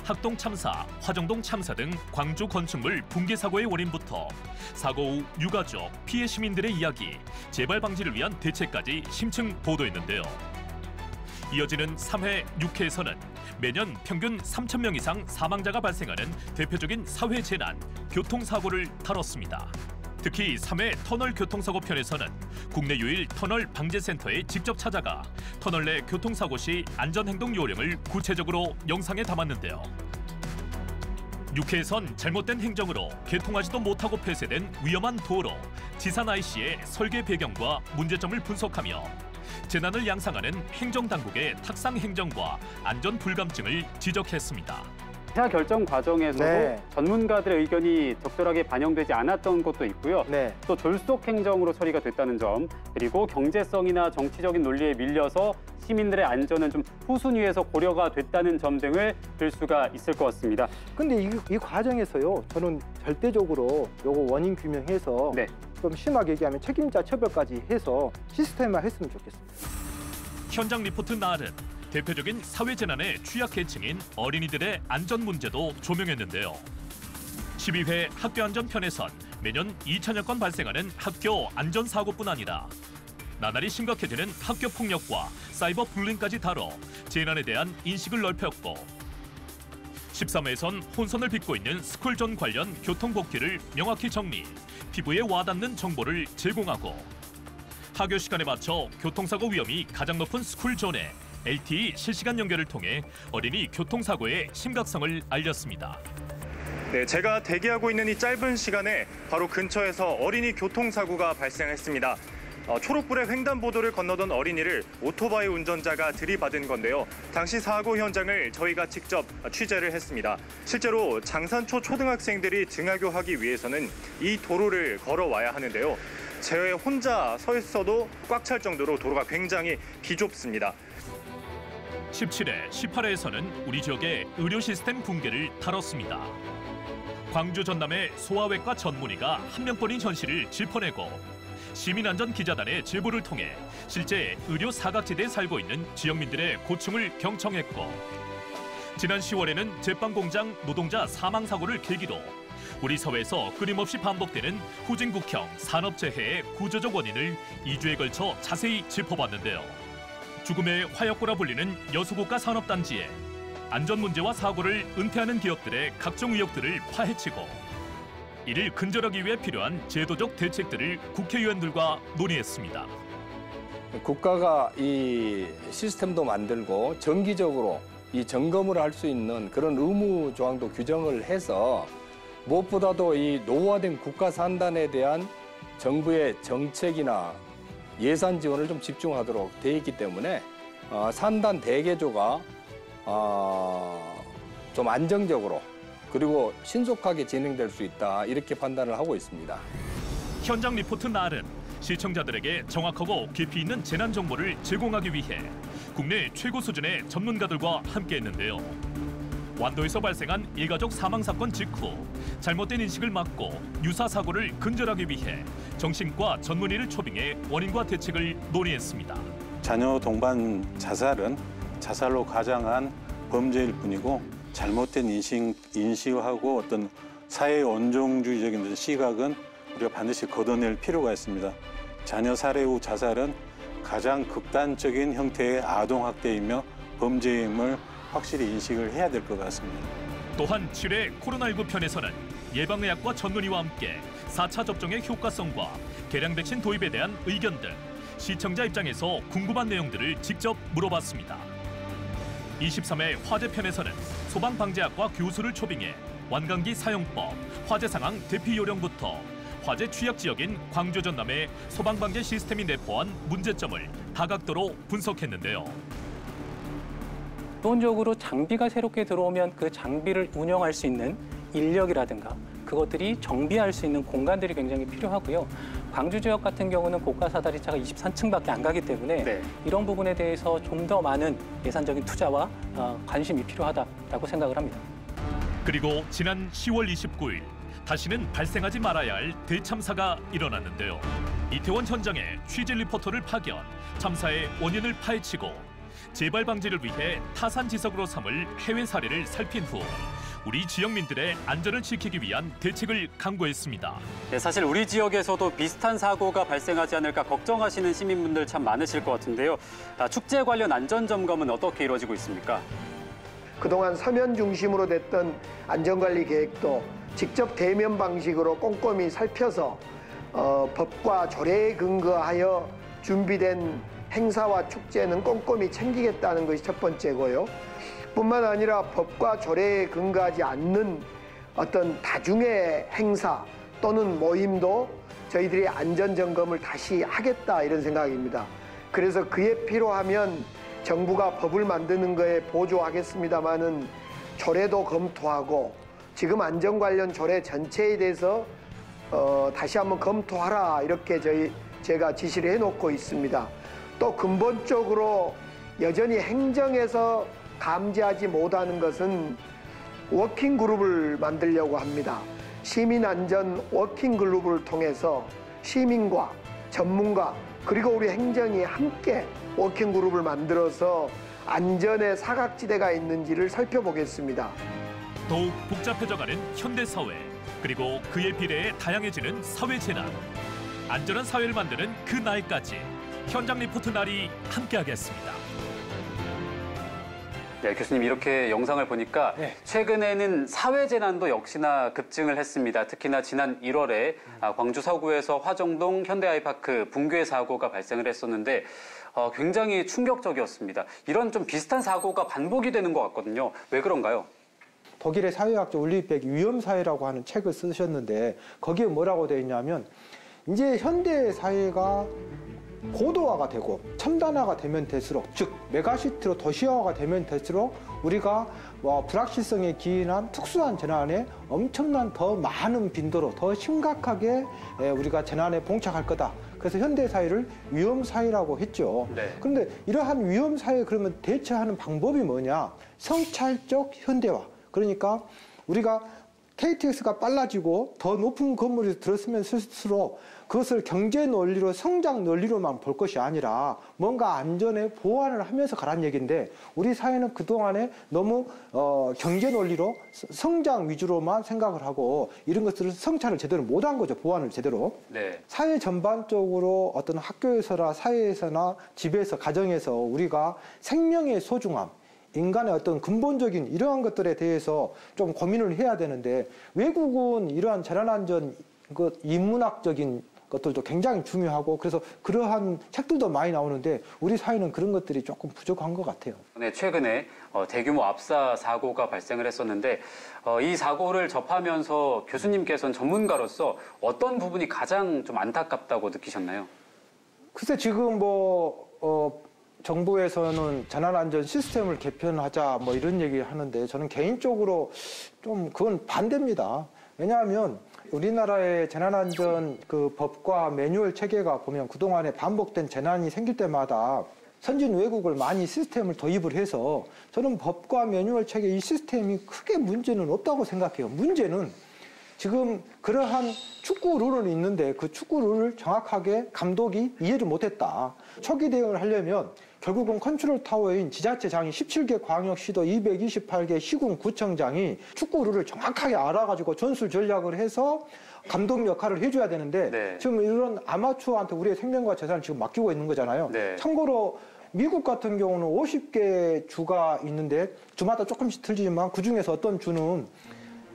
학동 참사, 화정동 참사 등 광주 건축물 붕괴 사고의 원인부터 사고 후 유가족, 피해 시민들의 이야기, 재발 방지를 위한 대책까지 심층 보도했는데요. 이어지는 3회, 6회에서는 매년 평균 3,000명 이상 사망자가 발생하는 대표적인 사회재난, 교통사고를 다뤘습니다. 특히 3회 터널 교통사고 편에서는 국내 유일 터널 방재센터에 직접 찾아가 터널 내 교통사고 시 안전행동 요령을 구체적으로 영상에 담았는데요. 6회에선 잘못된 행정으로 개통하지도 못하고 폐쇄된 위험한 도로, 지산 IC의 설계 배경과 문제점을 분석하며 재난을 양상하는 행정당국의 탁상 행정과 안전 불감증을 지적했습니다. 의사 결정 과정에서도 전문가들의 의견이 적절하게 반영되지 않았던 것도 있고요. 또 졸속 행정으로 처리가 됐다는 점, 그리고 경제성이나 정치적인 논리에 밀려서 시민들의 안전은 좀 후순위에서 고려가 됐다는 점 등을 들 수가 있을 것 같습니다. 근데 이 과정에서요, 저는 절대적으로 요거 원인 규명해서 좀 심하게 얘기하면 책임자 처벌까지 해서 시스템화 했으면 좋겠습니다. 현장 리포트 날은 대표적인 사회재난의 취약계층인 어린이들의 안전 문제도 조명했는데요. 12회 학교안전편에선 매년 2천여 건 발생하는 학교 안전사고뿐 아니라 나날이 심각해지는 학교폭력과 사이버 불링까지 다뤄 재난에 대한 인식을 넓혔고 13회에선 혼선을 빚고 있는 스쿨존 관련 교통복귀를 명확히 정리, 피부에 와닿는 정보를 제공하고 학교 시간에 맞춰 교통사고 위험이 가장 높은 스쿨존에 LTE 실시간 연결을 통해 어린이 교통사고의 심각성을 알렸습니다. 네, 제가 대기하고 있는 이 짧은 시간에 바로 근처에서 어린이 교통사고가 발생했습니다. 초록불의 횡단보도를 건너던 어린이를 오토바이 운전자가 들이받은 건데요. 당시 사고 현장을 저희가 직접 취재를 했습니다. 실제로 장산초 초등학생들이 등하교하기 위해서는 이 도로를 걸어와야 하는데요. 제 혼자 서 있어도 꽉 찰 정도로 도로가 굉장히 비좁습니다. 17회, 18회에서는 우리 지역의 의료 시스템 붕괴를 다뤘습니다. 광주 전남의 소아외과 전문의가 한 명뿐인 현실을 짚어내고 시민안전기자단의 제보를 통해 실제 의료 사각지대에 살고 있는 지역민들의 고충을 경청했고 지난 10월에는 제빵공장 노동자 사망 사고를 계기로 우리 사회에서 끊임없이 반복되는 후진국형 산업재해의 구조적 원인을 2주에 걸쳐 자세히 짚어봤는데요. 죽음의 화약고라 불리는 여수국가 산업단지에 안전 문제와 사고를 은폐하는 기업들의 각종 의혹들을 파헤치고 이를 근절하기 위해 필요한 제도적 대책들을 국회의원들과 논의했습니다. 국가가 이 시스템도 만들고 정기적으로 이 점검을 할 수 있는 그런 의무 조항도 규정을 해서 무엇보다도 이 노후화된 국가 산단에 대한 정부의 정책이나 예산 지원을 좀 집중하도록 돼 있기 때문에 산단 대개조가 좀 안정적으로 그리고 신속하게 진행될 수 있다 이렇게 판단을 하고 있습니다. 현장 리포트 날은 시청자들에게 정확하고 깊이 있는 재난 정보를 제공하기 위해 국내 최고 수준의 전문가들과 함께했는데요. 완도에서 발생한 일가족 사망 사건 직후 잘못된 인식을 막고 유사 사고를 근절하기 위해 정신과 전문의를 초빙해 원인과 대책을 논의했습니다. 자녀 동반 자살은 자살로 가장한 범죄일 뿐이고 잘못된 인식하고 어떤 사회 온정주의적인 시각은 우리가 반드시 걷어낼 필요가 있습니다. 자녀 살해 후 자살은 가장 극단적인 형태의 아동학대이며 범죄임을 확실히 인식을 해야 될 것 같습니다. 또한 7회 코로나19 편에서는 예방의학과 전문의와 함께 4차 접종의 효과성과 개량 백신 도입에 대한 의견 등 시청자 입장에서 궁금한 내용들을 직접 물어봤습니다. 23회 화재편에서는 소방방재학과 교수를 초빙해 완강기 사용법, 화재 상황 대피 요령부터 화재 취약 지역인 광주 전남의 소방방재 시스템이 내포한 문제점을 다각도로 분석했는데요. 기본적으로 장비가 새롭게 들어오면 그 장비를 운영할 수 있는 인력이라든가 그것들이 정비할 수 있는 공간들이 굉장히 필요하고요. 광주 지역 같은 경우는 고가 사다리차가 23층밖에 안 가기 때문에 이런 부분에 대해서 좀 더 많은 예산적인 투자와 관심이 필요하다라고 생각을 합니다. 그리고 지난 10월 29일 다시는 발생하지 말아야 할 대참사가 일어났는데요. 이태원 현장에 취재 리포터를 파견, 참사의 원인을 파헤치고 재발 방지를 위해 타산지석으로 삼을 해외 사례를 살핀 후 우리 지역민들의 안전을 지키기 위한 대책을 강구했습니다. 네, 사실 우리 지역에서도 비슷한 사고가 발생하지 않을까 걱정하시는 시민분들 참 많으실 것 같은데요. 축제 관련 안전점검은 어떻게 이루어지고 있습니까? 그동안 서면 중심으로 됐던 안전관리 계획도 직접 대면 방식으로 꼼꼼히 살펴서 법과 조례에 근거하여 준비된 행사와 축제는 꼼꼼히 챙기겠다는 것이 첫 번째고요. 뿐만 아니라 법과 조례에 근거하지 않는 어떤 다중의 행사 또는 모임도 저희들이 안전점검을 다시 하겠다 이런 생각입니다. 그래서 그에 필요하면 정부가 법을 만드는 거에 보조하겠습니다마는 조례도 검토하고 지금 안전 관련 조례 전체에 대해서 다시 한번 검토하라 이렇게 제가 지시를 해놓고 있습니다. 또 근본적으로 여전히 행정에서 감지하지 못하는 것은 워킹그룹을 만들려고 합니다. 시민안전 워킹그룹을 통해서 시민과 전문가 그리고 우리 행정이 함께 워킹그룹을 만들어서 안전에 사각지대가 있는지를 살펴보겠습니다. 더욱 복잡해져가는 현대사회, 그리고 그에 비례해 다양해지는 사회재난. 안전한 사회를 만드는 그 날까지 현장 리포트 날이 함께하겠습니다. 네, 교수님 이렇게 영상을 보니까 최근에는 사회재난도 역시나 급증을 했습니다. 특히나 지난 1월에 광주 서구에서 화정동 현대아이파크 붕괴 사고가 발생을 했었는데 굉장히 충격적이었습니다. 이런 좀 비슷한 사고가 반복이 되는 것 같거든요. 왜 그런가요? 독일의 사회학자 울리히백 위험사회라고 하는 책을 쓰셨는데 거기에 뭐라고 되어 있냐면 이제 현대 사회가 고도화가 되고 첨단화가 되면 될수록, 즉 메가시티로 도시화가 되면 될수록 우리가 불확실성에 기인한 특수한 재난에 엄청난 더 많은 빈도로 더 심각하게 우리가 재난에 봉착할 거다. 그래서 현대 사회를 위험 사회라고 했죠. 그런데 이러한 위험 사회 그러면 대처하는 방법이 뭐냐? 성찰적 현대화. 그러니까 우리가 KTX가 빨라지고 더 높은 건물에 들었으면 쓸수록 그것을 경제 논리로 성장 논리로만 볼 것이 아니라 뭔가 안전에 보완을 하면서 가라는 얘기인데 우리 사회는 그동안에 너무 경제 논리로 성장 위주로만 생각을 하고 이런 것들을 성찰을 제대로 못한 거죠. 보완을 제대로. 사회 전반적으로 어떤 학교에서나 사회에서나 집에서 가정에서 우리가 생명의 소중함 인간의 어떤 근본적인 이러한 것들에 대해서 좀 고민을 해야 되는데 외국은 이러한 재난안전 인문학적인 것들도 굉장히 중요하고 그래서 그러한 책들도 많이 나오는데 우리 사회는 그런 것들이 조금 부족한 것 같아요. 네, 최근에 대규모 압사 사고가 발생을 했었는데 이 사고를 접하면서 교수님께서는 전문가로서 어떤 부분이 가장 좀 안타깝다고 느끼셨나요? 글쎄 지금 정부에서는 재난안전 시스템을 개편하자 이런 얘기 하는데 저는 개인적으로 좀 그건 반대입니다. 왜냐하면 우리나라의 재난안전 법과 매뉴얼 체계가 보면 그동안에 반복된 재난이 생길 때마다 선진 외국을 많이 시스템을 도입을 해서 저는 법과 매뉴얼 체계 이 시스템이 크게 문제는 없다고 생각해요. 문제는 지금 그러한 축구 룰은 있는데 그 축구 룰을 정확하게 감독이 이해를 못했다. 초기 대응을 하려면 결국은 컨트롤 타워인 지자체장이 17개 광역시도 228개 시군 구청장이 축구 룰을 정확하게 알아가지고 전술 전략을 해서 감독 역할을 해줘야 되는데 지금 이런 아마추어한테 우리의 생명과 재산을 지금 맡기고 있는 거잖아요. 참고로 미국 같은 경우는 50개 주가 있는데 주마다 조금씩 틀리지만 그중에서 어떤 주는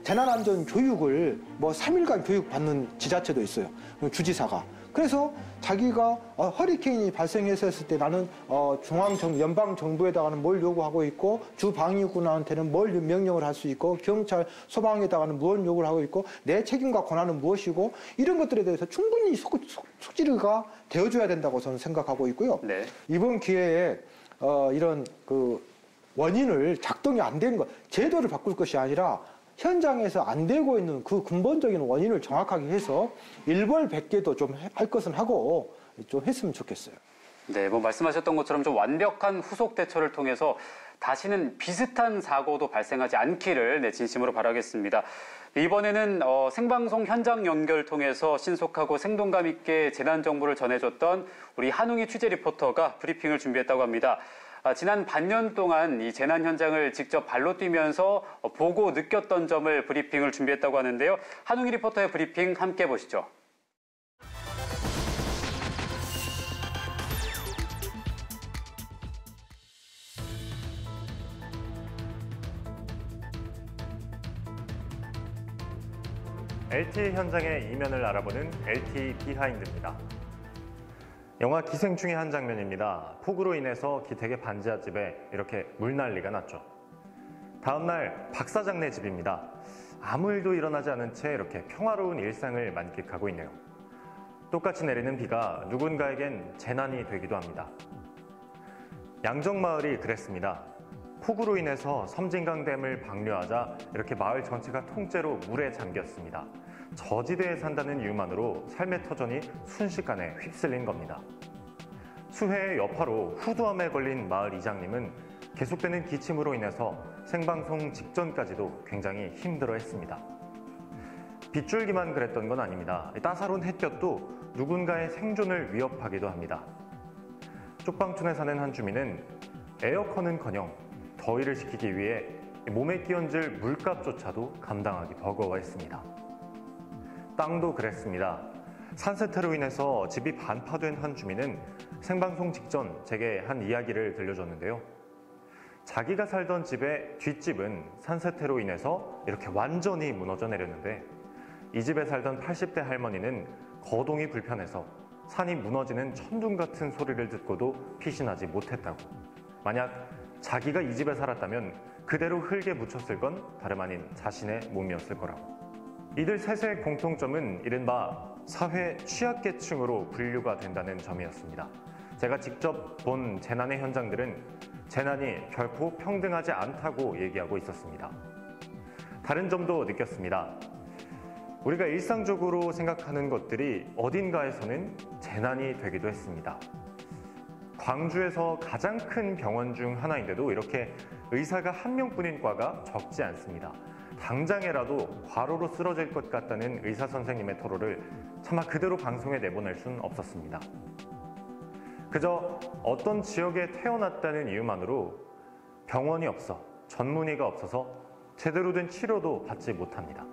재난안전 교육을 3일간 교육받는 지자체도 있어요. 주지사가. 그래서 자기가 허리케인이 발생했을 때 나는 연방정부에다가는 뭘 요구하고 있고 주방위군한테는 뭘 명령을 할 수 있고 경찰, 소방에다가는 무엇 요구를 하고 있고 내 책임과 권한은 무엇이고 이런 것들에 대해서 충분히 속지가 되어줘야 된다고 저는 생각하고 있고요. 이번 기회에 이런 원인을 작동이 안 된 것, 제도를 바꿀 것이 아니라 현장에서 안 되고 있는 그 근본적인 원인을 정확하게 해서 일벌백계도 좀 할 것은 하고 좀 했으면 좋겠어요. 네, 말씀하셨던 것처럼 좀 완벽한 후속 대처를 통해서 다시는 비슷한 사고도 발생하지 않기를 진심으로 바라겠습니다. 이번에는 생방송 현장 연결 통해서 신속하고 생동감 있게 재난 정보를 전해줬던 우리 한웅희 취재 리포터가 브리핑을 준비했다고 합니다. 지난 반년 동안 이 재난 현장을 직접 발로 뛰면서 보고 느꼈던 점을 브리핑을 준비했다고 하는데요. 한웅희 리포터의 브리핑 함께 보시죠. LTE 현장의 이면을 알아보는 LTE 비하인드입니다. 영화 기생충의 한 장면입니다. 폭우로 인해서 기택의 반지하 집에 이렇게 물난리가 났죠. 다음 날 박 사장네 집입니다. 아무 일도 일어나지 않은 채 이렇게 평화로운 일상을 만끽하고 있네요. 똑같이 내리는 비가 누군가에겐 재난이 되기도 합니다. 양정마을이 그랬습니다. 폭우로 인해서 섬진강댐을 방류하자 이렇게 마을 전체가 통째로 물에 잠겼습니다. 저지대에 산다는 이유만으로 삶의 터전이 순식간에 휩쓸린 겁니다. 수해의 여파로 후두암에 걸린 마을 이장님은 계속되는 기침으로 인해서 생방송 직전까지도 굉장히 힘들어했습니다. 빗줄기만 그랬던 건 아닙니다. 따사로운 햇볕도 누군가의 생존을 위협하기도 합니다. 쪽방촌에 사는 한 주민은 에어컨은커녕 더위를 식히기 위해 몸에 끼얹을 물값조차도 감당하기 버거워했습니다. 땅도 그랬습니다. 산세태로 인해서 집이 반파된 한 주민은 생방송 직전 제게 한 이야기를 들려줬는데요. 자기가 살던 집의 뒷집은 산세태로 인해서 이렇게 완전히 무너져 내렸는데 이 집에 살던 80대 할머니는 거동이 불편해서 산이 무너지는 천둥 같은 소리를 듣고도 피신하지 못했다고. 만약 자기가 이 집에 살았다면 그대로 흙에 묻혔을 건 다름 아닌 자신의 몸이었을 거라고. 이들 셋의 공통점은 이른바 사회 취약계층으로 분류가 된다는 점이었습니다. 제가 직접 본 재난의 현장들은 재난이 결코 평등하지 않다고 얘기하고 있었습니다. 다른 점도 느꼈습니다. 우리가 일상적으로 생각하는 것들이 어딘가에서는 재난이 되기도 했습니다. 광주에서 가장 큰 병원 중 하나인데도 이렇게 의사가 한 명뿐인 과가 적지 않습니다. 당장에라도 과로로 쓰러질 것 같다는 의사 선생님의 토로를 차마 그대로 방송에 내보낼 수는 없었습니다. 그저 어떤 지역에 태어났다는 이유만으로 병원이 없어, 전문의가 없어서 제대로 된 치료도 받지 못합니다.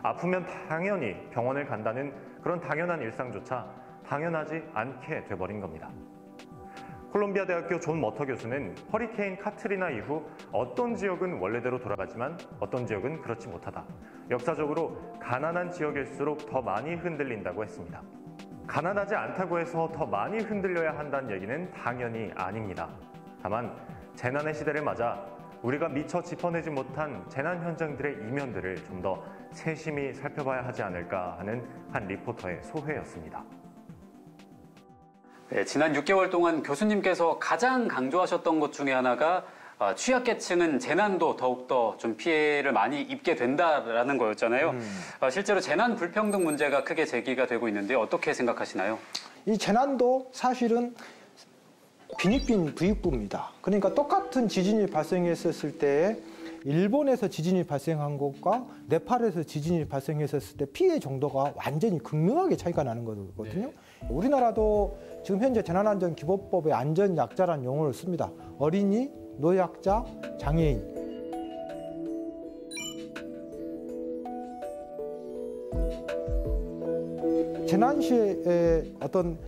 아프면 당연히 병원을 간다는 그런 당연한 일상조차 당연하지 않게 돼버린 겁니다. 콜롬비아 대학교 존 머터 교수는 허리케인 카트리나 이후 어떤 지역은 원래대로 돌아가지만 어떤 지역은 그렇지 못하다. 역사적으로 가난한 지역일수록 더 많이 흔들린다고 했습니다. 가난하지 않다고 해서 더 많이 흔들려야 한다는 얘기는 당연히 아닙니다. 다만 재난의 시대를 맞아 우리가 미처 짚어내지 못한 재난 현장들의 이면들을 좀 더 세심히 살펴봐야 하지 않을까 하는 한 리포터의 소회였습니다. 네, 지난 6개월 동안 교수님께서 가장 강조하셨던 것 중에 하나가 취약계층은 재난도 더욱더 좀 피해를 많이 입게 된다라는 거였잖아요. 실제로 재난 불평등 문제가 크게 제기가 되고 있는데 어떻게 생각하시나요? 이 재난도 사실은 빈익빈 부익부입니다. 그러니까 똑같은 지진이 발생했었을 때 일본에서 지진이 발생한 것과 네팔에서 지진이 발생했었을 때 피해 정도가 완전히 극명하게 차이가 나는 거거든요. 네. 우리나라도 지금 현재 재난안전기본법에 안전약자라는 용어를 씁니다. 어린이, 노약자, 장애인. 재난 시에 어떤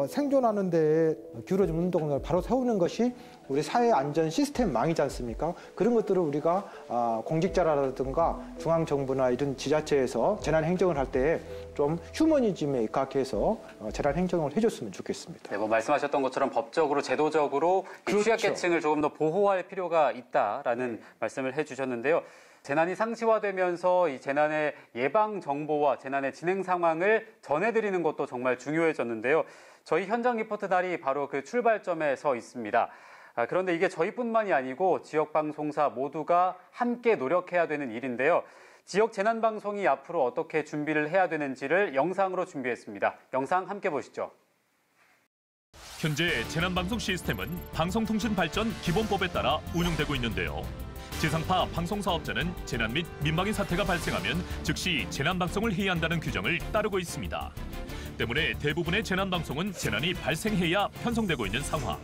생존하는 데에 기울어진 운동을 바로 세우는 것이 우리 사회 안전 시스템 망이지 않습니까? 그런 것들을 우리가 공직자라든가 중앙정부나 이런 지자체에서 재난 행정을 할 때 좀 휴머니즘에 입각해서 재난 행정을 해줬으면 좋겠습니다. 네, 뭐 말씀하셨던 것처럼 법적으로 제도적으로 그렇죠. 취약계층을 조금 더 보호할 필요가 있다라는 말씀을 해주셨는데요. 재난이 상시화되면서 이 재난의 예방 정보와 재난의 진행 상황을 전해드리는 것도 정말 중요해졌는데요. 저희 현장 리포트 달이 바로 그 출발점에 서 있습니다. 그런데 이게 저희뿐만이 아니고 지역 방송사 모두가 함께 노력해야 되는 일인데요. 지역 재난 방송이 앞으로 어떻게 준비를 해야 되는지를 영상으로 준비했습니다. 영상 함께 보시죠. 현재 재난방송 시스템은 방송통신발전기본법에 따라 운영되고 있는데요. 지상파 방송사업자는 재난 및 민방위 사태가 발생하면 즉시 재난방송을 해야 한다는 규정을 따르고 있습니다. 때문에 대부분의 재난방송은 재난이 발생해야 편성되고 있는 상황.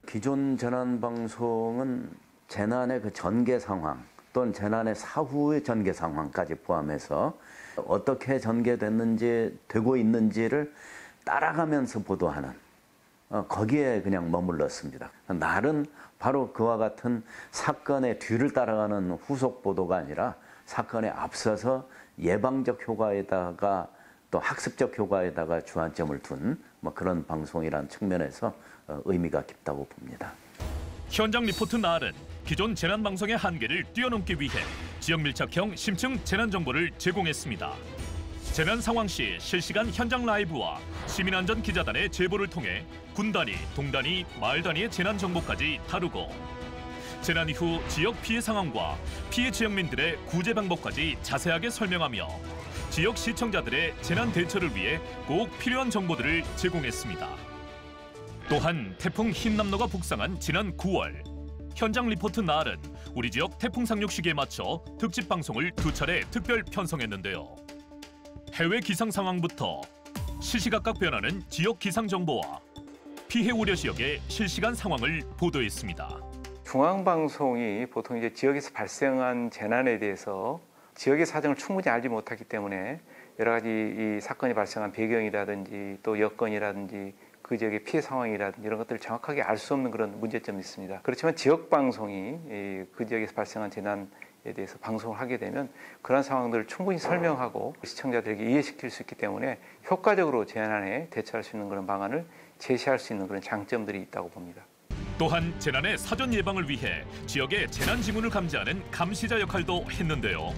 기존 재난방송은 재난의 그 전개 상황 또는 재난의 사후의 전개 상황까지 포함해서 어떻게 전개됐는지 되고 있는지를 따라가면서 보도하는 거기에 그냥 머물렀습니다. 날은 바로 그와 같은 사건의 뒤를 따라가는 후속 보도가 아니라 사건에 앞서서 예방적 효과에다가 또 학습적 효과에다가 주안점을 둔 그런 방송이라는 측면에서 의미가 깊다고 봅니다. 현장 리포트 날은 기존 재난방송의 한계를 뛰어넘기 위해 지역 밀착형 심층 재난 정보를 제공했습니다. 재난 상황 시 실시간 현장 라이브와 시민안전 기자단의 제보를 통해 군 단위, 동 단위, 마을 단위의 재난 정보까지 다루고 재난 이후 지역 피해 상황과 피해 지역민들의 구제 방법까지 자세하게 설명하며 지역 시청자들의 재난 대처를 위해 꼭 필요한 정보들을 제공했습니다. 또한 태풍 흰남노가 북상한 지난 9월 현장 리포트 날은 우리 지역 태풍 상륙 시기에 맞춰 특집 방송을 2차례 특별 편성했는데요. 해외 기상 상황부터 시시각각 변하는 지역 기상 정보와 피해 우려 지역의 실시간 상황을 보도했습니다. 중앙방송이 보통 이제 지역에서 발생한 재난에 대해서 지역의 사정을 충분히 알지 못하기 때문에 여러 가지 이 사건이 발생한 배경이라든지 또 여건이라든지 그 지역의 피해 상황이라든지 이런 것들을 정확하게 알 수 없는 그런 문제점이 있습니다. 그렇지만 지역 방송이 그 지역에서 발생한 재난에 대해서 방송을 하게 되면 그런 상황들을 충분히 설명하고 시청자들에게 이해시킬 수 있기 때문에 효과적으로 재난에 대처할 수 있는 그런 방안을 제시할 수 있는 그런 장점들이 있다고 봅니다. 또한 재난의 사전 예방을 위해 지역의 재난 징후를 감지하는 감시자 역할도 했는데요.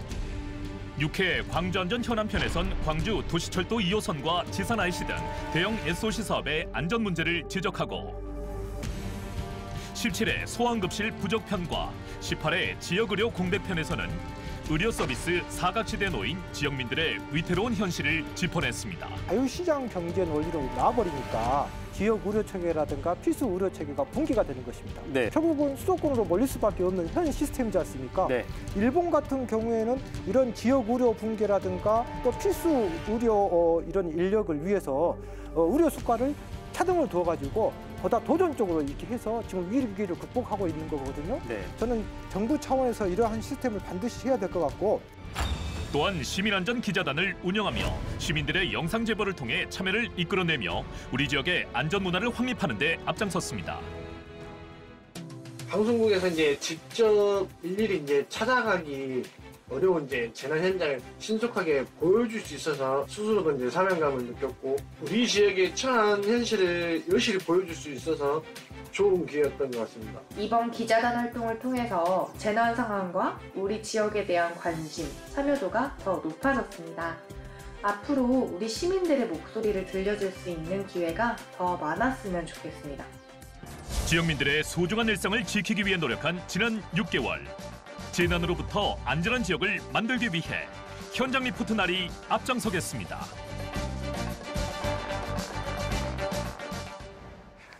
6회 광주안전 현안편에선 광주 도시철도 2호선과 지산 IC 등 대형 SOC 사업의 안전 문제를 지적하고 17회 소아응급실 부족편과 18회 지역의료 공백편에서는 의료 서비스 사각지대에 놓인 지역민들의 위태로운 현실을 짚어냈습니다. 자유시장 경제 논리로 나와버리니까 지역 의료 체계라든가 필수 의료 체계가 붕괴가 되는 것입니다. 네. 결국은 수도권으로 몰릴 수밖에 없는 현 시스템이지 않습니까? 네. 일본 같은 경우에는 이런 지역 의료 붕괴라든가 또 필수 의료 이런 인력을 위해서 의료 수가를 차등을 두어가지고 보다 도전적으로 이렇게 해서 지금 위기를 극복하고 있는 거거든요. 네. 저는 정부 차원에서 이러한 시스템을 반드시 해야 될 것 같고 또한 시민안전 기자단을 운영하며 시민들의 영상 제보를 통해 참여를 이끌어내며 우리 지역의 안전 문화를 확립하는 데 앞장섰습니다. 방송국에서 이제 직접 일일이 이제 찾아가기 어려운 이제 재난 현장을 신속하게 보여줄 수 있어서 스스로도 이제 사명감을 느꼈고 우리 지역의 처한 현실을 여실히 보여줄 수 있어서 좋은 기회였던 것 같습니다. 이번 기자단 활동을 통해서 재난 상황과 우리 지역에 대한 관심, 참여도가 더 높아졌습니다. 앞으로 우리 시민들의 목소리를 들려줄 수 있는 기회가 더 많았으면 좋겠습니다. 지역민들의 소중한 일상을 지키기 위해 노력한 지난 6개월. 재난으로부터 안전한 지역을 만들기 위해 현장 리포트 날이 앞장서겠습니다.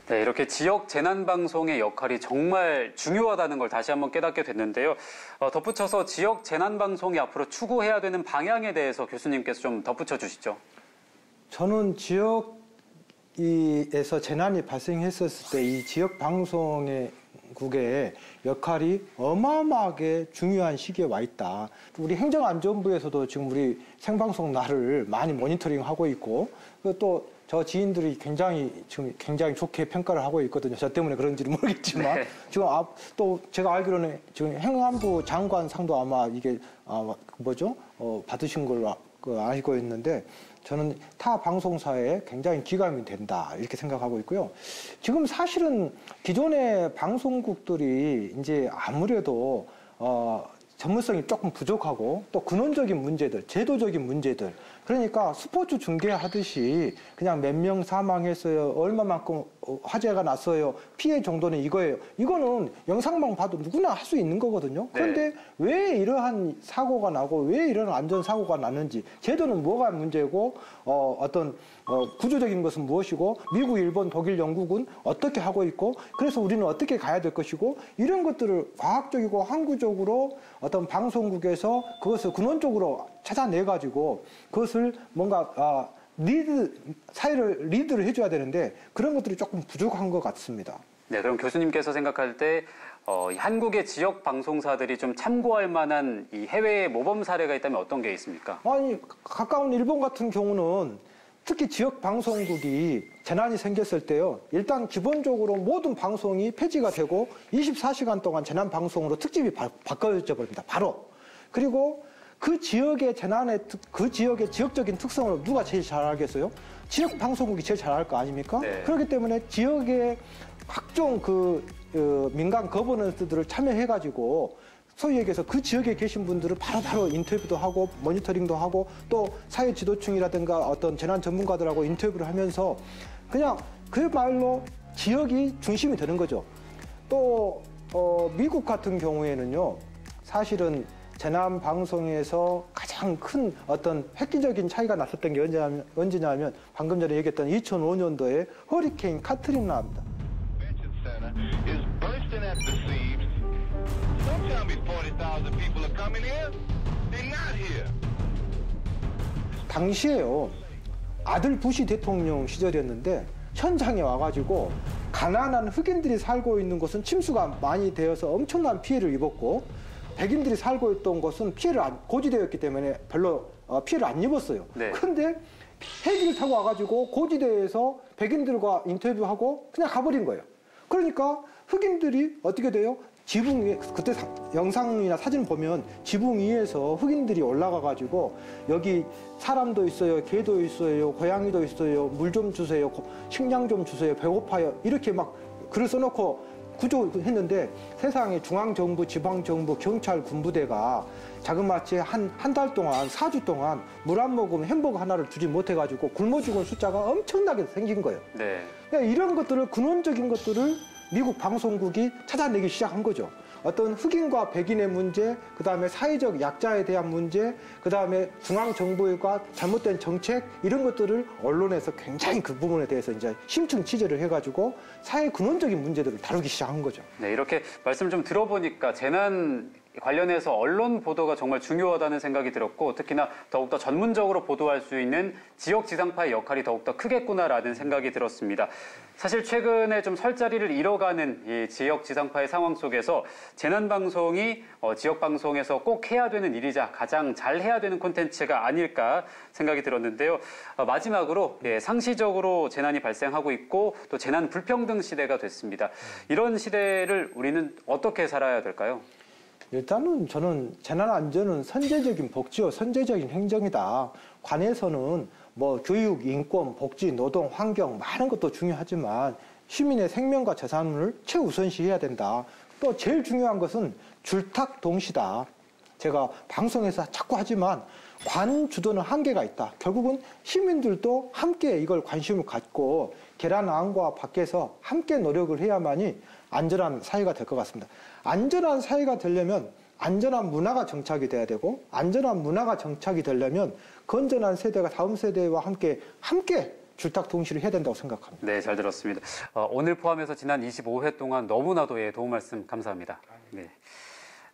네, 이렇게 지역 재난방송의 역할이 정말 중요하다는 걸 다시 한번 깨닫게 됐는데요. 덧붙여서 지역 재난방송이 앞으로 추구해야 되는 방향에 대해서 교수님께서 좀 덧붙여 주시죠. 저는 지역에서 재난이 발생했었을 때 이 지역 방송의 국의 역할이 어마어마하게 중요한 시기에 와 있다. 우리 행정안전부에서도 지금 우리 생방송 날을 많이 모니터링하고 있고 또 저 지인들이 지금 굉장히 좋게 평가를 하고 있거든요. 저 때문에 그런지는 모르겠지만 네. 지금 또 제가 알기로는 지금 행안부 장관상도 아마 이게 받으신 걸로 알고 있는데 저는 타 방송사에 굉장히 기감이 된다 이렇게 생각하고 있고요. 지금 사실은 기존의 방송국들이 이제 아무래도 전문성이 조금 부족하고 또 근원적인 문제들, 제도적인 문제들 그러니까 스포츠 중계하듯이 그냥 몇 명 사망했어요. 얼마만큼 화재가 났어요. 피해 정도는 이거예요. 이거는 영상만 봐도 누구나 할 수 있는 거거든요. 그런데 네. 왜 이러한 사고가 나고 왜 이런 안전사고가 났는지 제도는 뭐가 문제고 구조적인 것은 무엇이고 미국, 일본, 독일, 영국은 어떻게 하고 있고 그래서 우리는 어떻게 가야 될 것이고 이런 것들을 과학적이고 항구적으로 어떤 방송국에서 그것을 근원적으로 찾아내가지고 그것을 뭔가 사회를 리드를 해줘야 되는데 그런 것들이 조금 부족한 것 같습니다. 네, 그럼 교수님께서 생각할 때 한국의 지역 방송사들이 좀 참고할 만한 이 해외의 모범 사례가 있다면 어떤 게 있습니까? 아니, 가까운 일본 같은 경우는 특히 지역 방송국이 재난이 생겼을 때요. 일단 기본적으로 모든 방송이 폐지가 되고 24시간 동안 재난 방송으로 특집이 바꿔져 버립니다. 바로. 그리고 그 지역의 그 지역의 지역적인 특성을 누가 제일 잘 알겠어요? 지역 방송국이 제일 잘 알 거 아닙니까? 네. 그렇기 때문에 지역의 각종 민간 거버넌스들을 참여해가지고 소위 얘기해서 그 지역에 계신 분들을 바로바로 인터뷰도 하고 모니터링도 하고 또 사회 지도층이라든가 어떤 재난 전문가들하고 인터뷰를 하면서 그냥 그말로 지역이 중심이 되는 거죠. 또 미국 같은 경우에는요. 사실은 재난 방송에서 가장 큰 어떤 획기적인 차이가 났었던 게 언제냐면 방금 전에 얘기했던 2005년도에 허리케인 카트리나입니다. 당시에요. 아들 부시 대통령 시절이었는데 현장에 와가지고 가난한 흑인들이 살고 있는 곳은 침수가 많이 되어서 엄청난 피해를 입었고 백인들이 살고 있던 곳은 피해를 고지되었기 때문에 별로 피해를 안 입었어요. 네. 그런데 헬기를 타고 와가지고 고지대에서 백인들과 인터뷰하고 그냥 가버린 거예요. 그러니까 흑인들이 어떻게 돼요? 지붕 위에, 그때 영상이나 사진 보면 지붕 위에서 흑인들이 올라가가지고 여기 사람도 있어요, 개도 있어요, 고양이도 있어요, 물 좀 주세요, 식량 좀 주세요, 배고파요, 이렇게 막 글을 써놓고 구조했는데 세상에 중앙정부, 지방정부, 경찰, 군부대가 자그마치 한 달 동안, 4주 동안 물 한 모금 햄버거 하나를 주지 못해가지고 굶어 죽은 숫자가 엄청나게 생긴 거예요. 네. 그러니까 이런 것들을, 근원적인 것들을 미국 방송국이 찾아내기 시작한 거죠. 어떤 흑인과 백인의 문제, 그다음에 사회적 약자에 대한 문제, 그다음에 중앙정부가 잘못된 정책, 이런 것들을 언론에서 굉장히 그 부분에 대해서 이제 심층 취재를 해가지고 사회 근원적인 문제들을 다루기 시작한 거죠. 네, 이렇게 말씀 좀 들어보니까 재난 관련해서 언론 보도가 정말 중요하다는 생각이 들었고, 특히나 더욱더 전문적으로 보도할 수 있는 지역 지상파의 역할이 더욱더 크겠구나라는 생각이 들었습니다. 사실 최근에 좀 설 자리를 잃어가는 이 지역 지상파의 상황 속에서 재난방송이 지역방송에서 꼭 해야 되는 일이자 가장 잘 해야 되는 콘텐츠가 아닐까 생각이 들었는데요. 마지막으로 상시적으로 재난이 발생하고 있고 또 재난 불평등 시대가 됐습니다. 이런 시대를 우리는 어떻게 살아야 될까요? 일단은 저는 재난안전은 선제적인 복지와 선제적인 행정이다. 관에서는 뭐 교육, 인권, 복지, 노동, 환경 많은 것도 중요하지만 시민의 생명과 재산을 최우선시해야 된다. 또 제일 중요한 것은 줄탁동시다. 제가 방송에서 자꾸 하지만 관 주도는 한계가 있다. 결국은 시민들도 함께 이걸 관심을 갖고 계란 안과 밖에서 함께 노력을 해야만이 안전한 사회가 될 것 같습니다. 안전한 사회가 되려면 안전한 문화가 정착이 돼야 되고, 안전한 문화가 정착이 되려면 건전한 세대가 다음 세대와 함께 줄탁동시를 해야 된다고 생각합니다. 네, 잘 들었습니다. 오늘 포함해서 지난 25회 동안 너무나도 도움 말씀 감사합니다. 네.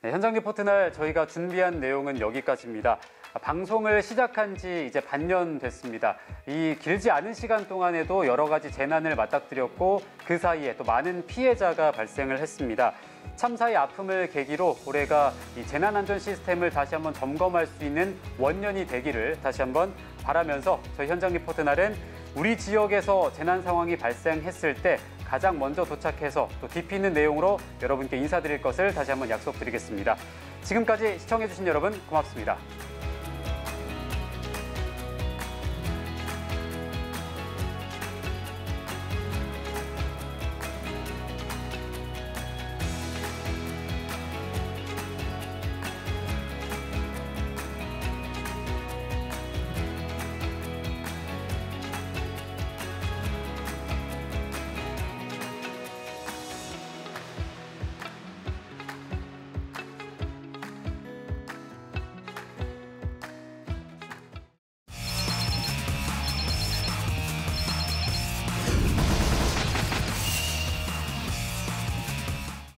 네, 현장 리포트 날 저희가 준비한 내용은 여기까지입니다. 방송을 시작한 지 이제 반년 됐습니다. 이 길지 않은 시간 동안에도 여러 가지 재난을 맞닥뜨렸고 그 사이에 또 많은 피해자가 발생을 했습니다. 참사의 아픔을 계기로 올해가 이 재난안전 시스템을 다시 한번 점검할 수 있는 원년이 되기를 다시 한번 바라면서 저희 현장 리포트 날은 우리 지역에서 재난 상황이 발생했을 때 가장 먼저 도착해서 또 깊이 있는 내용으로 여러분께 인사드릴 것을 다시 한번 약속드리겠습니다. 지금까지 시청해주신 여러분 고맙습니다.